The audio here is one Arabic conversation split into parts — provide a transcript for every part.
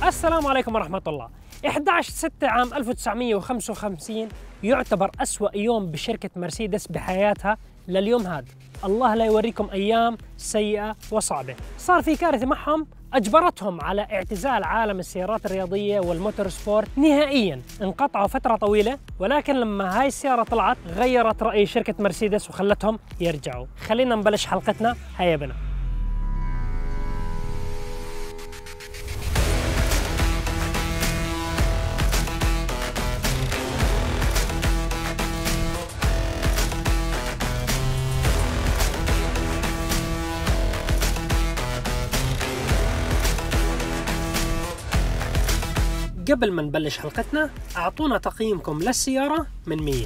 السلام عليكم ورحمة الله. 11/6 عام 1955 يعتبر أسوأ يوم بشركة مرسيدس بحياتها لليوم هذا. الله لا يوريكم أيام سيئة وصعبة. صار في كارثة معهم أجبرتهم على اعتزال عالم السيارات الرياضية والموتور سبورت نهائياً. انقطعوا فترة طويلة، ولكن لما هاي السيارة طلعت غيرت رأي شركة مرسيدس وخلتهم يرجعوا. خلينا نبلش حلقتنا. هيا بنا. قبل ما نبلش حلقتنا أعطونا تقييمكم للسيارة من 100.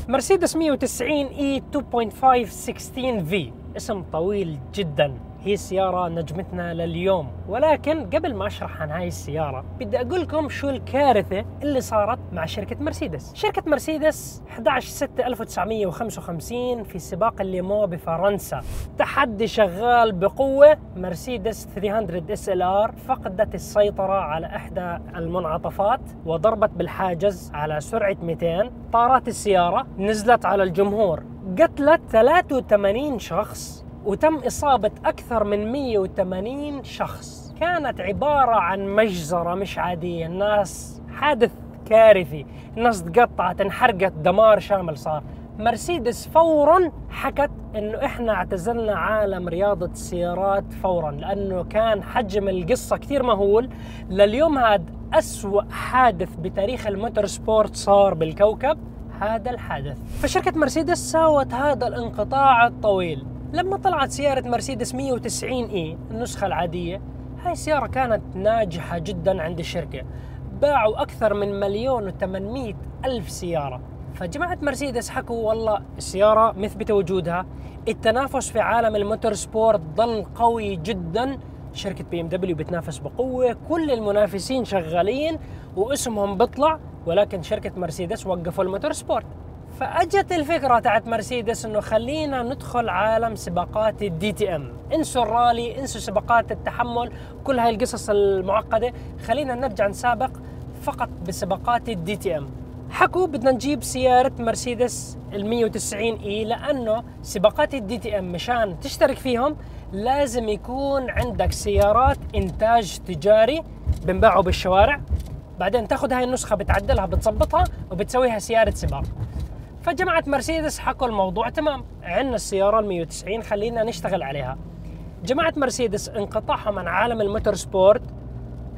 مرسيدس 190 E 2.5 16V، اسم طويل جدا. هي السيارة نجمتنا لليوم، ولكن قبل ما أشرح عن هاي السيارة بدي أقول لكم شو الكارثة اللي صارت مع شركة مرسيدس. شركة مرسيدس 11/6/1955 في سباق الليمو بفرنسا، تحدي شغال بقوة. مرسيدس 300 SLR فقدت السيطرة على إحدى المنعطفات وضربت بالحاجز على سرعة 200. طارت السيارة، نزلت على الجمهور، قتلت 83 شخص وتم إصابة أكثر من 180 شخص. كانت عبارة عن مجزرة مش عادية. الناس، حادث كارثي، الناس تقطعت، انحرقت، دمار شامل صار. مرسيدس فوراً حكت إنه إحنا اعتزلنا عالم رياضة السيارات فوراً، لأنه كان حجم القصة كثير مهول. لليوم هذا أسوأ حادث بتاريخ الموتور سبورت صار بالكوكب هذا الحادث. فشركة مرسيدس ساوت هذا الانقطاع الطويل. لما طلعت سيارة مرسيدس 190E النسخة العادية، هاي السيارة كانت ناجحة جدا عند الشركة، باعوا أكثر من 1,800,000 سيارة. فجماعة مرسيدس حكوا والله السيارة مثبتة وجودها، التنافس في عالم الموتور سبورت ضل قوي جدا، شركة BMW بتنافس بقوة، كل المنافسين شغالين واسمهم بيطلع، ولكن شركة مرسيدس وقفوا الموتور سبورت. فأجت الفكرة تاعت مرسيدس إنه خلينا ندخل عالم سباقات DTM. انسوا الرالي، انسوا سباقات التحمل، كل هاي القصص المعقدة، خلينا نرجع نسابق فقط بسباقات DTM. حكوا بدنا نجيب سيارة مرسيدس 190E، لأنه سباقات DTM مشان تشترك فيهم لازم يكون عندك سيارات إنتاج تجاري بنباعوا بالشوارع، بعدين تاخذ هاي النسخة بتعدلها بتظبطها وبتسويها سيارة سباق. فجماعة مرسيدس حكوا الموضوع تمام، عندنا السيارة 190 خلينا نشتغل عليها. جماعة مرسيدس انقطاعهم عن عالم الموتور سبورت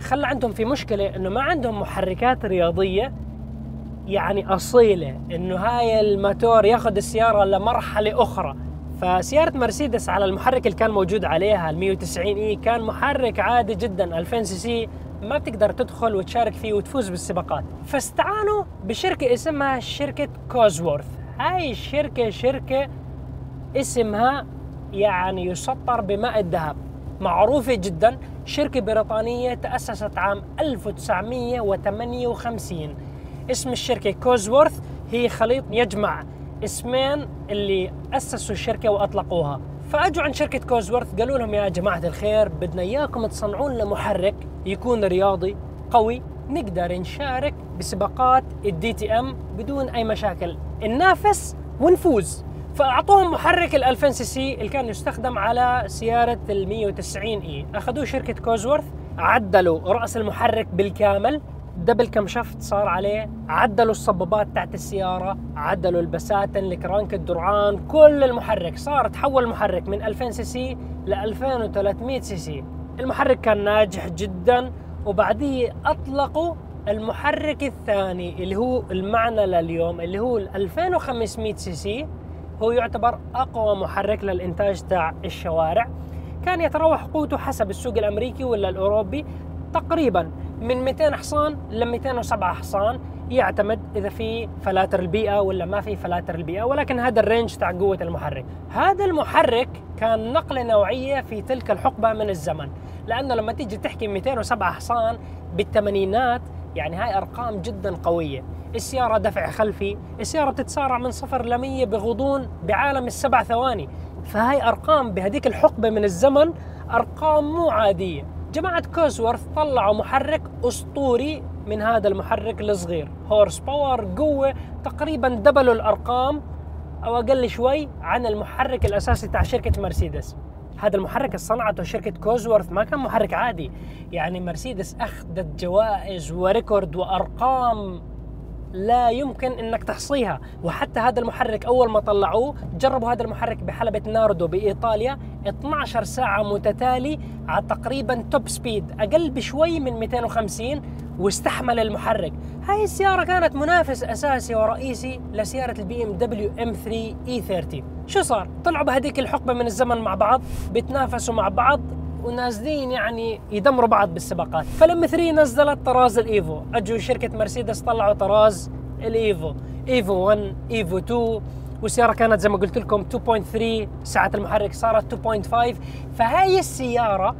خلى عندهم في مشكلة، انه ما عندهم محركات رياضية يعني أصيلة، انه هاي الموتور ياخذ السيارة لمرحلة أخرى. فسيارة مرسيدس على المحرك اللي كان موجود عليها 190E كان محرك عادي جدا 2000 cc، ما بتقدر تدخل وتشارك فيه وتفوز بالسباقات. فاستعانوا بشركة اسمها شركة كوزورث. هاي الشركة شركة اسمها يعني يسطر بماء الذهب، معروفة جدا، شركة بريطانية تأسست عام 1958. اسم الشركة كوزورث، هي خليط يجمع اسمين اللي أسسوا الشركة وأطلقوها. فأجوا عند شركة كوزورث قالوا لهم يا جماعة الخير بدنا إياكم تصنعون لنا محرك يكون رياضي قوي نقدر نشارك بسباقات DTM بدون أي مشاكل، ننافس ونفوز. فأعطوهم محرك 2000 cc اللي كان يستخدم على سيارة 190E. أخذوه شركة كوزورث، عدلوا رأس المحرك بالكامل، دبل كمشفت صار عليه، عدلوا الصبابات تحت السيارة، عدلوا البساتن، الكرانك، الدرعان، كل المحرك صار تحول المحرك من 2000 cc ل 2300 cc. المحرك كان ناجح جدا، وبعديه أطلقوا المحرك الثاني اللي هو المعنى لليوم اللي هو 2500 cc. هو يعتبر أقوى محرك للإنتاج تاع الشوارع، كان يتراوح قوته حسب السوق الأمريكي ولا الأوروبي تقريبا من 200 حصان ل 207 حصان، يعتمد إذا في فلاتر البيئة ولا ما في فلاتر البيئة، ولكن هذا الرينج تاع قوة المحرك. هذا المحرك كان نقلة نوعية في تلك الحقبة من الزمن، لأنه لما تيجي تحكي 207 حصان بالثمانينات يعني هاي أرقام جدا قوية. السيارة دفع خلفي، السيارة بتتسارع من 0 ل 100 بغضون بعالم ال7 ثواني. فهاي أرقام بهديك الحقبة من الزمن أرقام مو عادية. جماعة كوزورث طلعوا محرك أسطوري من هذا المحرك الصغير، هورس باور، قوة تقريبا دبلوا الأرقام أو أقل شوي عن المحرك الأساسي تاع شركة مرسيدس. هذا المحرك اللي صنعته شركة كوزورث ما كان محرك عادي، يعني مرسيدس أخذت جوائز وريكورد وأرقام لا يمكن انك تحصيها. وحتى هذا المحرك اول ما طلعوه جربوا هذا المحرك بحلبة ناردو بايطاليا 12 ساعة متتالي على تقريبا توب سبيد اقل بشوي من 250، واستحمل المحرك. هاي السيارة كانت منافس اساسي ورئيسي لسيارة البي ام دبليو ام 3 اي 30. شو صار؟ طلعوا بهذيك الحقبة من الزمن مع بعض، بيتنافسوا مع بعض ونازلين يعني يدمروا بعض بالسباقات. فالام 3 نزلت طراز الايفو، اجوا شركه مرسيدس طلعوا طراز الايفو، ايفو 1، ايفو 2، والسياره كانت زي ما قلت لكم 2.3، سعه المحرك صارت 2.5. فهاي السياره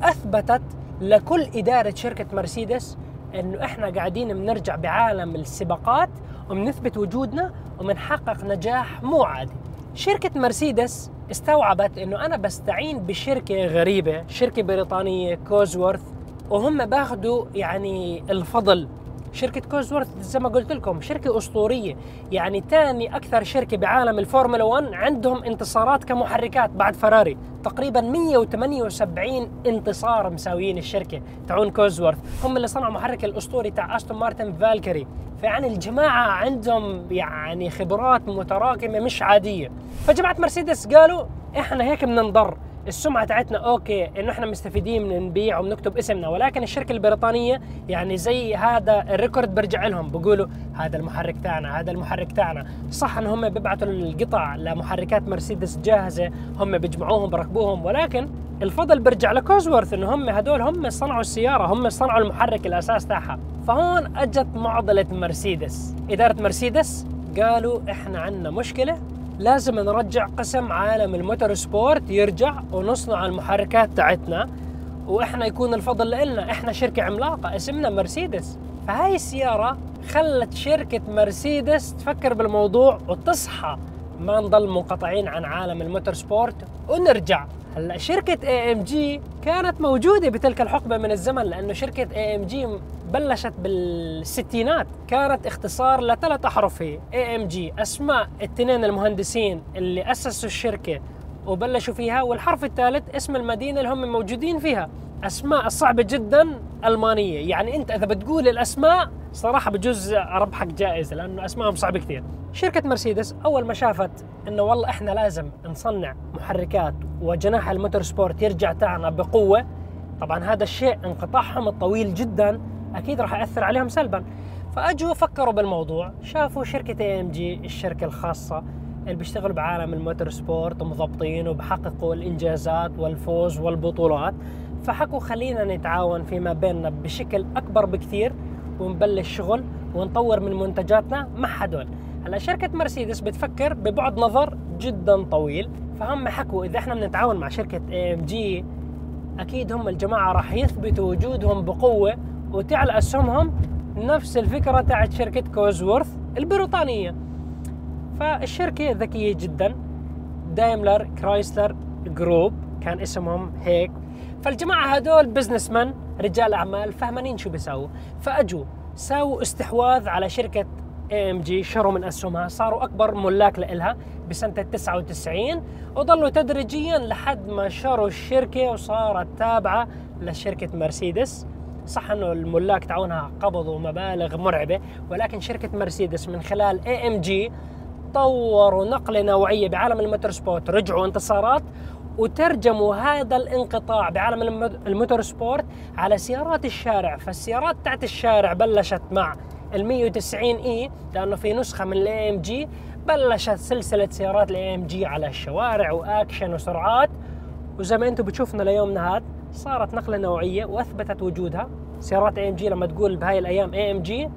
اثبتت لكل اداره شركه مرسيدس انه احنا قاعدين بنرجع بعالم السباقات وبنثبت وجودنا وبنحقق نجاح مو عادي. شركه مرسيدس استوعبت انه انا بستعين بشركه غريبه، شركه بريطانيه كوزورث، وهم باخذوا يعني الفضل. شركه كوزورث زي ما قلت لكم شركه اسطوريه، يعني ثاني اكثر شركه بعالم الفورمولا 1، عندهم انتصارات كمحركات بعد فراري، تقريبا 178 انتصار مساويين الشركه تاعون كوزورث. هم اللي صنعوا محرك الاسطوري تاع استون مارتن فالكري. فيعني الجماعه عندهم يعني خبرات متراكمه مش عاديه. فجماعه مرسيدس قالوا احنا هيك بدنا نضر السمعه تاعتنا، اوكي انه احنا مستفيدين من نبيع وبنكتب اسمنا، ولكن الشركه البريطانيه يعني زي هذا الريكورد برجع لهم، بقولوا هذا المحرك تاعنا، هذا المحرك تاعنا. صح ان هم بيبعثوا القطع لمحركات مرسيدس جاهزه، هم بيجمعوهم بركبوهم، ولكن الفضل برجع لكوزورث انه هم هدول هم صنعوا السياره، هم صنعوا المحرك الاساس تاعها. فهون اجت معضله مرسيدس. اداره مرسيدس قالوا احنا عندنا مشكله، لازم نرجع قسم عالم الموتور سبورت يرجع ونصنع المحركات تاعتنا، واحنا يكون الفضل لنا، احنا شركه عملاقه اسمنا مرسيدس. فهاي السياره خلت شركه مرسيدس تفكر بالموضوع وتصحى، ما نضل منقطعين عن عالم الموتور سبورت ونرجع. هلا شركه AMG كانت موجوده بتلك الحقبه من الزمن، لانه شركه AMG بلشت بالستينات، كانت اختصار لثلاث احرف هي AMG، اسماء الاثنين المهندسين اللي اسسوا الشركه وبلشوا فيها، والحرف الثالث اسم المدينه اللي هم موجودين فيها. اسماء صعبه جدا المانيه، يعني انت اذا بتقول الاسماء صراحه بجوز اربحك جائزه لانه اسمائهم صعبه كثير. شركه مرسيدس اول ما شافت انه والله احنا لازم نصنع محركات وجناح الموتور سبورت يرجع تاعنا بقوه، طبعا هذا الشيء انقطاعهم الطويل جدا اكيد راح ياثر عليهم سلبا. فاجوا فكروا بالموضوع، شافوا شركه AMG الشركه الخاصه اللي بيشتغلوا بعالم الموتور سبورت ومضبطين وبحققوا الانجازات والفوز والبطولات، فحكوا خلينا نتعاون فيما بيننا بشكل اكبر بكثير ونبلش شغل ونطور من منتجاتنا مع هدول. هلا شركه مرسيدس بتفكر ببعد نظر جدا طويل، فهم حكوا اذا احنا بنتعاون مع شركه AMG اكيد هم الجماعه راح يثبتوا وجودهم بقوه وتعلى اسهمهم، نفس الفكره تاعت شركه كوزورث البريطانيه. فالشركه ذكيه جدا، دايملر كرايسلر جروب كان اسمهم هيك. فالجماعه هدول بزنس مان، رجال اعمال فهمانين شو بيساووا، فاجوا ساووا استحواذ على شركه AMG، شروا من اسهمها، صاروا اكبر ملاك لها بسنه 99، وظلوا تدريجيا لحد ما شروا الشركه وصارت تابعه لشركه مرسيدس. صح انه الملاك تاعونها قبضوا مبالغ مرعبه، ولكن شركه مرسيدس من خلال AMG طوروا نقله نوعيه بعالم الموتور سبورت، رجعوا انتصارات وترجموا هذا الانقطاع بعالم الموتور سبورت على سيارات الشارع. فالسيارات تاعت الشارع بلشت مع ال190E، لانه في نسخه من AMG بلشت سلسله سيارات AMG على الشوارع واكشن وسرعات، وزي ما انتم بتشوفنا ليومنا هذا صارت نقله نوعيه واثبتت وجودها. سيارات AMG لما تقول بهاي الايام AMG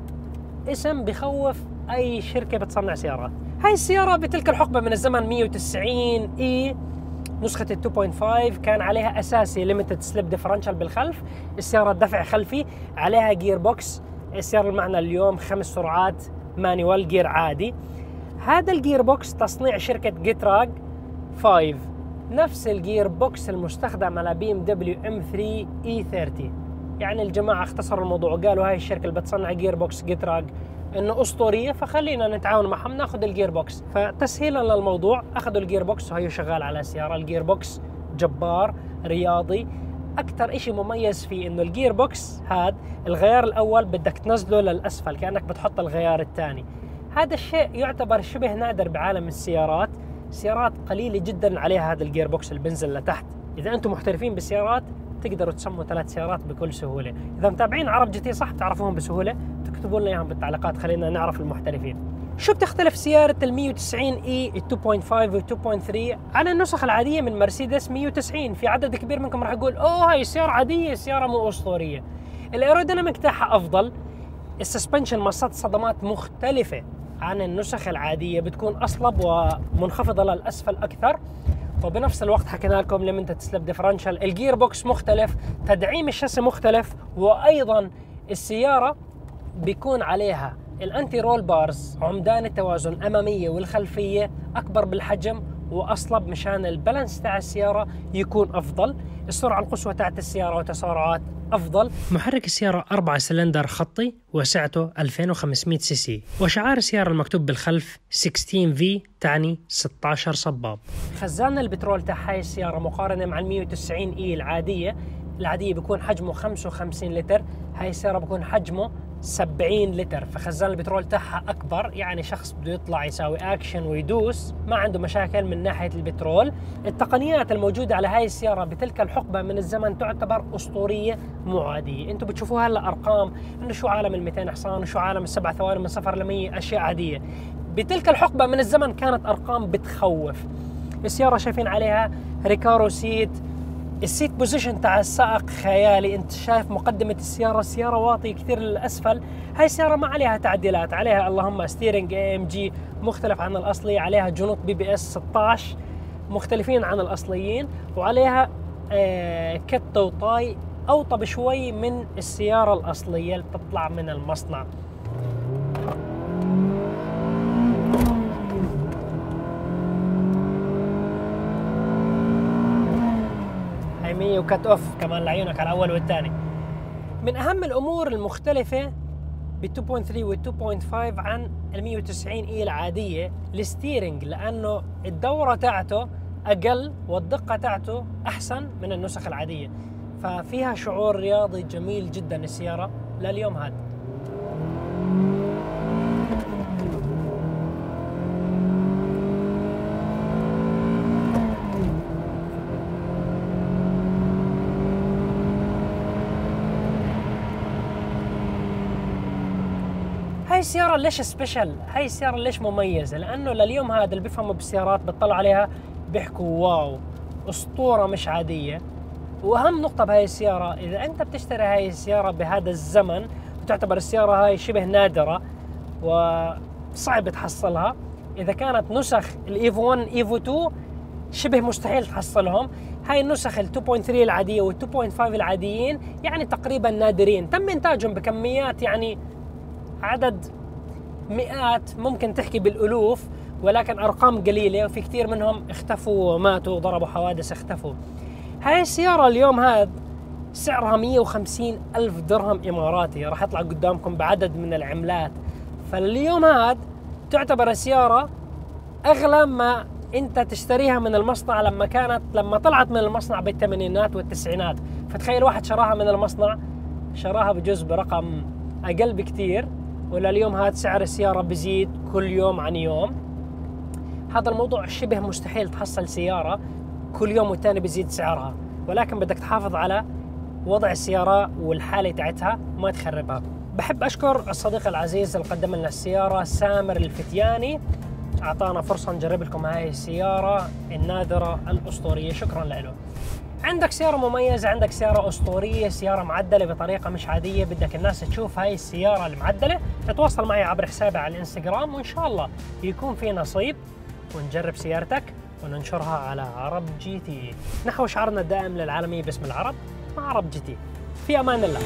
اسم بخوف اي شركه بتصنع سيارات. هاي السياره بتلك الحقبه من الزمن 190E نسخة 2.5 كان عليها أساسي ليميتد سليب ديفرنشال بالخلف، السيارة دفع خلفي، عليها جير بوكس. السيارة اللي معنا اليوم 5 سرعات مانيوال جير عادي. هذا الجير بوكس تصنيع شركة جيتراج 5. نفس الجير بوكس المستخدم على بي ام دبليو ام 3 اي 30. يعني الجماعة اختصروا الموضوع وقالوا هاي الشركة اللي بتصنع جير بوكس جيتراج انه اسطورية، فخلينا نتعاون معهم ناخذ الجير بوكس. فتسهيلا للموضوع اخذوا الجير بوكس وهي شغال على السيارة. الجير بوكس جبار رياضي. اكثر اشي مميز فيه انه الجير بوكس هاد الغيار الاول بدك تنزله للاسفل كأنك بتحط الغيار الثاني. هذا الشيء يعتبر شبه نادر بعالم السيارات. سيارات قليلة جدا عليها هذا الجير بوكس اللي بنزل لتحت. اذا انتم محترفين بالسيارات تقدروا تسموا 3 سيارات بكل سهولة. اذا متابعين عرب جي تي صح بتعرفوهم بسهولة، تكتبوا لنا اياهم بالتعليقات خلينا نعرف المحترفين. شو بتختلف سيارة ال 190 اي 2.5 و 2.3 عن النسخ العادية من مرسيدس 190؟ في عدد كبير منكم راح يقول اوه هاي سيارة عادية، سيارة مو اسطورية. الايروديناميك تاعها افضل، السسبنشن مصات صدمات مختلفة عن النسخ العادية، بتكون اصلب ومنخفضة للاسفل اكثر. وبنفس الوقت حكينا لكم ليميتد سليب ديفرنشال، الجير بوكس مختلف، تدعيم الشاسي مختلف، وايضا السيارة بيكون عليها الانتي رول بارز، عمدان التوازن الاماميه والخلفيه اكبر بالحجم واصلب مشان البالانس تاع السياره يكون افضل. السرعه القصوى تاعت السياره وتسارعات افضل. محرك السياره 4 سلندر خطي وسعته 2500 سي سي، وشعار السياره المكتوب بالخلف 16 في تعني 16 صباب. خزان البترول تاع هاي السياره مقارنه مع ال 190 اي العاديه بيكون حجمه 55 لتر، هاي السياره بيكون حجمه 70 لتر، فخزان البترول تاعها اكبر. يعني شخص بده يطلع يساوي اكشن ويدوس ما عنده مشاكل من ناحيه البترول. التقنيات الموجوده على هاي السياره بتلك الحقبه من الزمن تعتبر اسطوريه مو عاديه. انتم بتشوفوها هلا ارقام انه شو عالم ال 200 حصان وشو عالم السبع ثواني من 0 ل 100 اشياء عاديه. بتلك الحقبه من الزمن كانت ارقام بتخوف. السياره شايفين عليها ريكارو سيت، السيت بوزيشن تاع السائق خيالي. انت شايف مقدمة السيارة واطية كثير للأسفل. هاي السيارة ما عليها تعديلات، عليها اللهم ستيرنج اي ام جي مختلف عن الأصلي، عليها جنوط بي بي اس 16 مختلفين عن الأصليين، وعليها كت وطاي أوطى بشوي من السيارة الأصلية اللي بتطلع من المصنع. وكت اوف كمان لعيونك على الاول والثاني. من اهم الامور المختلفه بال 2.3 وال 2.5 عن ال 190 اي العاديه الستيرنج، لانه الدوره تاعته اقل والدقه تاعته احسن من النسخ العاديه، ففيها شعور رياضي جميل جدا السياره لليوم هذا. هاي السيارة ليش سبيشل؟ هاي السيارة ليش مميزة؟ لأنه لليوم هذا اللي بيفهموا بالسيارات بتطلع عليها بيحكوا واو أسطورة مش عادية. وأهم نقطة بهاي السيارة، إذا أنت بتشتري هاي السيارة بهذا الزمن وتعتبر السيارة هاي شبه نادرة وصعب تحصلها. إذا كانت نسخ الإيفو 1 إيفو 2 شبه مستحيل تحصلهم. هاي النسخ ال 2.3 العادية وال 2.5 العاديين يعني تقريبا نادرين، تم إنتاجهم بكميات يعني عدد مئات، ممكن تحكي بالألوف، ولكن أرقام قليلة، وفي كثير منهم اختفوا وماتوا وضربوا حوادث اختفوا. هاي السيارة اليوم هذا سعرها 150 ألف درهم إماراتي، راح يطلع قدامكم بعدد من العملات. فاليوم هذا تعتبر السيارة أغلى ما أنت تشتريها من المصنع لما طلعت من المصنع بالثمانينات والتسعينات. فتخيل واحد شراها من المصنع، شراها بجوز برقم أقل بكتير، ولا اليوم هذا سعر السيارة بزيد كل يوم عن يوم. هذا الموضوع شبه مستحيل تحصل سيارة كل يوم والتاني بزيد سعرها، ولكن بدك تحافظ على وضع السيارة والحالة تاعتها وما تخربها. بحب أشكر الصديق العزيز اللي قدم لنا السيارة سامر الفتياني، أعطانا فرصة نجرب لكم هاي السيارة النادرة الأسطورية. شكرا له. عندك سيارة مميزة، عندك سيارة أسطورية، سيارة معدلة بطريقة مش عادية، بدك الناس تشوف هاي السيارة المعدلة، تتواصل معي عبر حسابي على الانستغرام، وإن شاء الله يكون في نصيب ونجرب سيارتك وننشرها على عرب جي تي. نحو شعارنا الدائم للعالمية باسم العرب مع عرب جي تي. في أمان الله.